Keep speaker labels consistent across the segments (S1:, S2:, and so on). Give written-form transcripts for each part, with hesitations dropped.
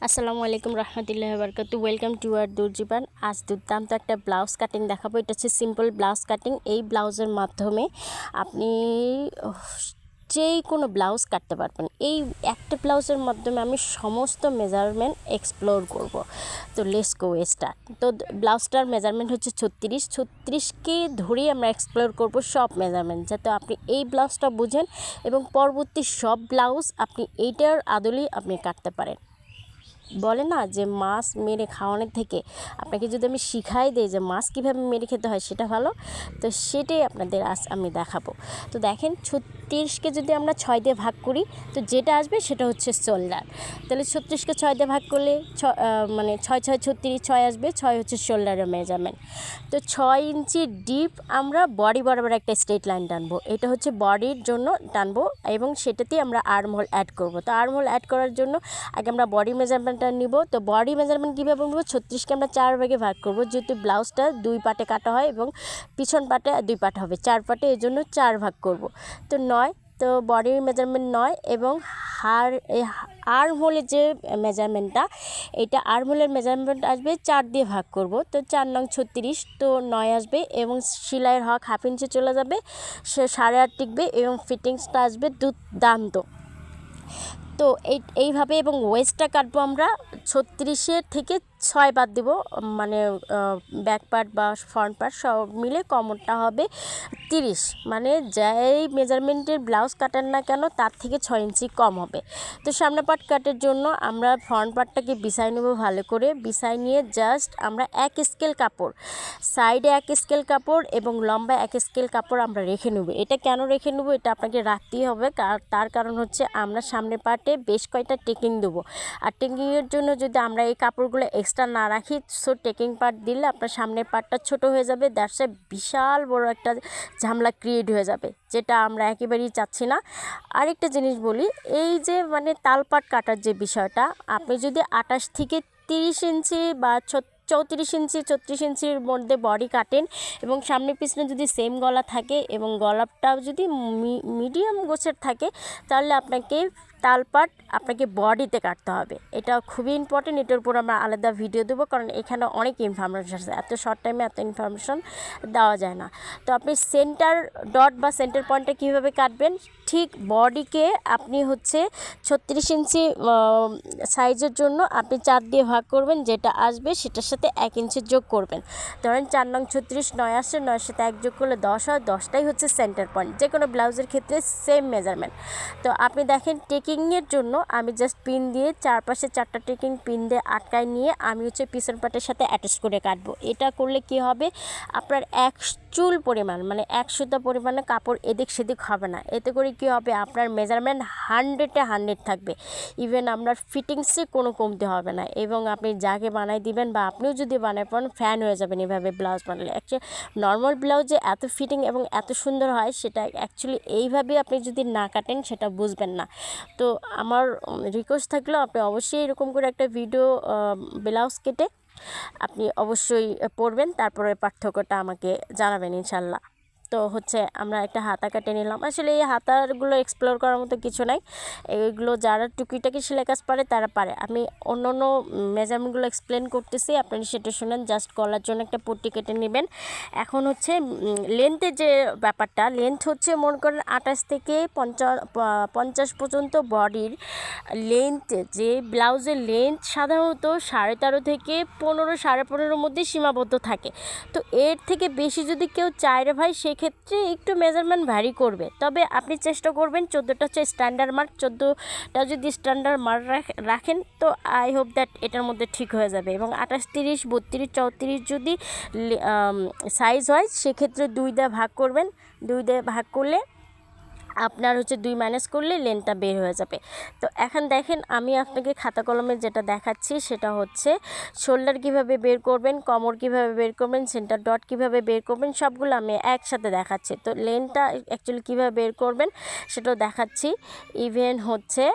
S1: আসসালামু আলাইকুম রহমতুল্লাহি ওয়া বারাকাতুহু। ওয়েলকাম টু আর দুর্জীবন। আজ দুর্দান্ত একটা ব্লাউজ কাটিং দেখাবো। এটা হচ্ছে সিম্পল ব্লাউজ কাটিং। এই ব্লাউজের মাধ্যমে আপনি যেই কোনো ব্লাউজ কাটতে পারবেন। এই একটা ব্লাউজের মাধ্যমে আমি সমস্ত মেজারমেন্ট এক্সপ্লোর করব। তো লেটস গো স্টার্ট। তো ব্লাউজটার মেজারমেন্ট হচ্ছে 36কে ধরেই আমরা এক্সপ্লোর করব সব মেজারমেন্ট, যাতে আপনি এই ব্লাউজটা বুঝেন এবং পরবর্তী সব ব্লাউজ আপনি এইটার আদলেই আপনি কাটতে পারেন। বলে না যে মাছ মেরে খাওয়ানোর থেকে আপনাকে যদি আমি শিখাই দিই যে মাছ কীভাবে মেরে খেতে হয় সেটা ভালো, তো সেটাই আপনাদের আজ আমি দেখাবো। তো দেখেন 36কে যদি আমরা 6 দিয়ে ভাগ করি তো যেটা আসবে সেটা হচ্ছে শোল্ডার। তাহলে 36কে 6 দিয়ে ভাগ করলে মানে 6 6 36 6 আসবে, 6 হচ্ছে শোল্ডারের মেজারমেন্ট। তো 6 ইঞ্চি ডিপ আমরা বডি বরাবর একটা স্ট্রেট লাইন টানবো। এটা হচ্ছে বডির জন্য টানবো এবং সেটাতেই আমরা আর্ম হোল অ্যাড করবো। তো আর্ম হোল অ্যাড করার জন্য আগে আমরা বডি মেজারমেন্টটা নিব। তো বডি মেজারমেন্ট কীভাবে নেব? 36কে আমরা 4 ভাগে ভাগ করব, যেহেতু ব্লাউজটা 2 পার্টে কাটা হয় এবং পিছন পার্টে 2 পার্ট হবে, 4 পার্টে, এই জন্য 4 ভাগ করব। তো 9, তো বডির মেজারমেন্ট 9 এবং আর্ম হোলের যে মেজারমেন্টটা, এটা আর্ম হোলের মেজারমেন্ট আসবে 4 দিয়ে ভাগ করব। তো 4 নং 36, তো 9 আসবে এবং সেলাইয়ের হক 1/2 ইঞ্চি চলে যাবে, সে 8.5 টিকবে এবং ফিটিংসটা আসবে দুর্দান্ত। তো এইভাবে এবং ওয়েস্টটা কাটবো আমরা 36-এর থেকে 6 বাদ দেবো, মানে ব্যাক পার্ট বা ফ্রন্ট পার্ট সব মিলে কমনটা হবে 30, মানে যেই মেজারমেন্টের ব্লাউজ কাটেন না কেন তার থেকে 6 ইঞ্চি কম হবে। তো সামনে পার্ট কাটের জন্য আমরা ফ্রন্ট পার্টটাকে বিছাই নেব ভালো করে। বিছাই নিয়ে জাস্ট আমরা 1 স্কেল কাপড়, সাইডে 1 স্কেল কাপড় এবং লম্বা 1 স্কেল কাপড় আমরা রেখে নেব। এটা কেন রেখে নেব? এটা আপনাকে রাখতেই হবে, তার কারণ হচ্ছে আমরা সামনে পার্টে বেশ কয়টা টেকিং দেবো। আর টেকিংয়ের জন্য যদি আমরা এই কাপড়গুলো এক্সট্রা না রাখি, সো টেকিং পার্ট দিলে আপনার সামনের পার্টটা ছোট হয়ে যাবে, দ্যাটস এ বিশাল বড় একটা ঝামেলা ক্রিয়েট হয়ে যাবে, যেটা আমরা একেবারেই চাচ্ছি না। আরেকটা জিনিস বলি, এই যে মানে তালপাট কাটার যে বিষয়টা, আপনি যদি 28 থেকে 30 ইঞ্চি বা 34 ইঞ্চি 36 ইঞ্চির মধ্যে বডি কাটেন এবং সামনে পিছনে যদি সেম গলা থাকে এবং গলাটাও যদি মিডিয়াম গোছের থাকে, তাহলে আপনাকে তালপাট আপনাকে বডিতে কাটতে হবে। এটা খুবই ইম্পর্টেন্ট। এটার উপর আমরা আলাদা ভিডিও দেবো, কারণ এখানে অনেক ইনফরমেশন আছে, এত শর্ট টাইমে এত ইনফরমেশন দেওয়া যায় না। তো আপনি সেন্টার ডট বা সেন্টার পয়েন্টটা কীভাবে কাটবেন, ঠিক বডিকে আপনি হচ্ছে 36 ইঞ্চি সাইজের জন্য আপনি 4 দিয়ে ভাগ করবেন, যেটা আসবে সেটার সাথে 1 ইঞ্চি যোগ করবেন। ধরেন 4 নং 36, 9 আসছে, 9-এর সাথে 1 যোগ করলে 10 হয়, 10টাই হচ্ছে সেন্টার পয়েন্ট, যে কোনো ব্লাউজের ক্ষেত্রে সেম মেজারমেন্ট। তো আপনি দেখেন টেকিংয়ের জন্য আমি জাস্ট পিন দিয়ে চারপাশে 4টা টেকিং পিন দিয়ে আটকায় নিয়ে আমি হচ্ছে পিছন পাটের সাথে অ্যাটাচ করে কাটবো। এটা করলে কি হবে, আপনার 1 চুল পরিমাণ মানে 1 সুতা পরিমাণে কাপড় এদিক সেদিক হবে না। এতে করে কি হবে, আপনার মেজারমেন্ট 100-এ 100 থাকবে, ইভেন আপনার ফিটিংসে কোনো কমতে হবে না এবং আপনি যাকে বানাই দিবেন বা আপনিও যদি বানায় পান ফ্যান হয়ে যাবেন এভাবে ব্লাউজ বানালে। অ্যাকচুয়ালি নর্মাল ব্লাউজে এত ফিটিং এবং এত সুন্দর হয়, সেটা অ্যাকচুয়ালি এইভাবে আপনি যদি না কাটেন সেটা বুঝবেন না। তো আমার রিকোয়েস্ট থাকলো আপনি অবশ্যই এরকম করে একটা ভিডিও ব্লাউজ কেটে আপনি অবশ্যই পরবেন, তারপরে পার্থক্যটা আমাকে জানাবেন ইনশাল্লাহ। তো হচ্ছে আমরা একটা হাতা কেটে নিলাম। আসলে এই হাতারগুলো এক্সপ্লোর করার মতো কিছু নাই, এইগুলো যারা টুকিটাকি সেলাই কাজ পারে তারা পারে। আমি অন্য অন্য মেজারমেন্টগুলো এক্সপ্লেন করতেছি, আপনারা সেটা শুনেন। জাস্ট গলার জন্য একটা পট্টি কেটে নেবেন। এখন হচ্ছে লেন্থের যে ব্যাপারটা, লেন্থ হচ্ছে মনে করেন 28 থেকে 50 পর্যন্ত বডির লেন্থ। যে ব্লাউজের লেন্থ সাধারণত 13.5 থেকে 15, 15.5 মধ্যে সীমাবদ্ধ থাকে। তো এর থেকে বেশি যদি কেউ চায় রে ভাই, সেক্ষেত্রে একটু মেজারমেন্ট ভ্যারি করবে। তবে আপনি চেষ্টা করবেন 14টা হচ্ছে স্ট্যান্ডার্ড মার্ক, 14টা যদি স্ট্যান্ডার্ড মার্ক রাখেন তো আই হোপ দ্যাট এটার মধ্যে ঠিক হয়ে যাবে। এবং 28, 30, 32, 34 যদি সাইজ হয়, সেক্ষেত্রে 2 দিয়ে ভাগ করবেন। 2 দিয়ে ভাগ করলে আপনার হচ্ছে 2 মাইনাস করলে লেনটা বের হয়ে যাবে। তো এখন দেখেন আমি আপনাকে খাতা কলমে যেটা দেখাচ্ছি সেটা হচ্ছে শোল্ডার কিভাবে বের করবেন, কোমর কিভাবে বের করবেন, সেন্টার ডট কিভাবে বের করবেন, সবগুলো আমি একসাথে দেখাচ্ছি। তো লেনটা অ্যাকচুয়ালি কীভাবে বের করবেন সেটাও দেখাচ্ছি। ইভেন হচ্ছে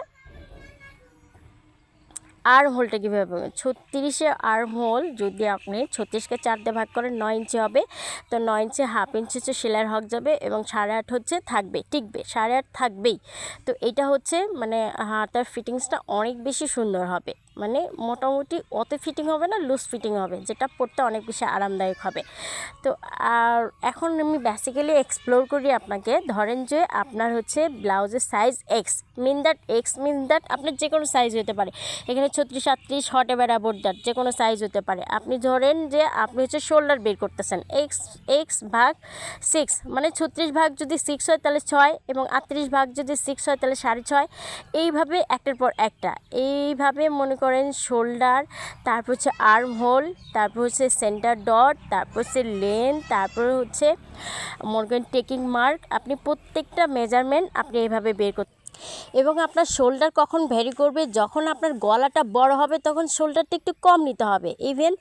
S1: আর্ম হোলটা কীভাবে পাবেন, 36-এ আর্ম হোল যদি আপনি 36কে 4 দিয়ে ভাগ করেন 9 ইঞ্চি হবে। তো 9 ইঞ্চি 1/2 ইঞ্চি হচ্ছে সেলাইয়ের হক যাবে এবং 8.5 হচ্ছে থাকবে, টিকবে, 8.5 থাকবেই। তো এটা হচ্ছে মানে হাতার ফিটিংসটা অনেক বেশি সুন্দর হবে। মানে মোটামুটি অত ফিটিং হবে না, লুজ ফিটিং হবে, যেটা পরতে অনেক বেশি আরামদায়ক হবে। তো আর এখন আমি বেসিক্যালি এক্সপ্লোর করি আপনাকে। ধরেন যে আপনার হচ্ছে ব্লাউজের সাইজ এক্স মিন দ্যাট আপনার যে কোনো সাইজ হতে পারে, এখানে 36, 38 হট এভার অ্যাবাউট দ্যাট যে কোনো সাইজ হতে পারে। আপনি ধরেন যে আপনি হচ্ছে শোল্ডার বের করতেছেন, এক্স ভাগ 6, মানে 36 ভাগ যদি 6 হয় তাহলে 6, এবং 38 ভাগ যদি 6 হয় তাহলে 6.5। এইভাবে একটার পর একটা, এইভাবে মনে করেন শোল্ডার, তারপর হচ্ছে আর্ম হোল, তারপর হচ্ছে সেন্টার ডট, তারপর হচ্ছে লেন্থ, তারপর হচ্ছে মনে করেন টেকিং মার্ক। আপনি প্রত্যেকটা মেজারমেন্ট আপনি এইভাবে বের করতে, এবং আপনার শোল্ডার কখন ভ্যারি করবে, যখন আপনার গলাটা বড় হবে তখন শোল্ডারটা একটু কম নিতে হবে। ইভেন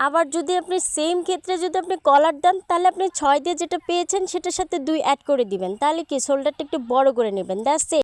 S1: আবার যদি আপনি সেম ক্ষেত্রে যদি আপনি কলার দেন, তাহলে আপনি 6 দিয়ে যেটা পেয়েছেন সেটার সাথে 2 অ্যাড করে দিবেন, তাহলে কি শোল্ডারটা একটু বড় করে নেবেন, দ্যাটস ইট।